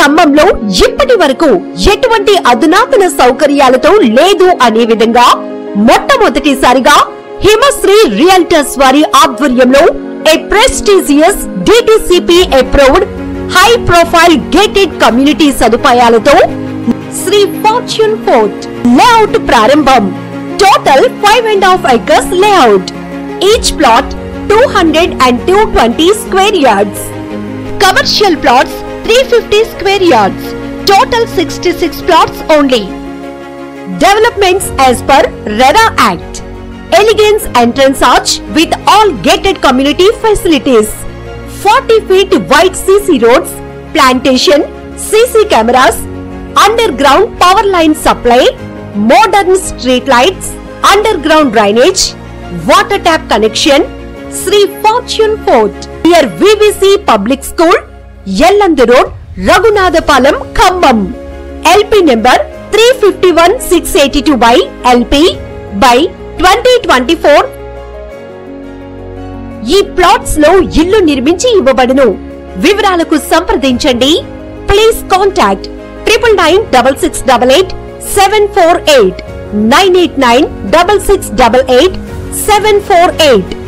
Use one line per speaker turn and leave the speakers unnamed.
ఖమ్మంలో ఇప్పటి వరకు ఎటువంటి అధునాతన సౌకర్యాలతో లేదు అనే విధంగా మొట్టమొదటిసారిగా హిమశ్రీ రియల్టర్స్ వారి ఆధ్వర్యంలో a prestigious DTCP approved high profile gated community సదుపాయాలతో శ్రీ ఫార్చ్యూన్ ఫోర్ట్ లేఅవుట్ ప్రారంభం. Total 5.5 acres layout. Each plot 200 and 220 square yards. Commercial plots 350 square yards. Total 66 plots only. Developments as per RERA Act. Elegance entrance arch with all gated community facilities. 40 feet wide CC roads, plantation, CC cameras, underground power line supply, modern street lights, underground drainage, water tap connection. Sri Fortune Fort near VVC Public School, Yellandu Road, Raghunathapalam, Khammam. LP number 351-682 by LP by 2024. ఈ plots లో ఇల్లు నిర్మించి ఇవ్వబడును. వివరాలకు సంప్రదించండి. Please contact 999668 748 989 6688 748.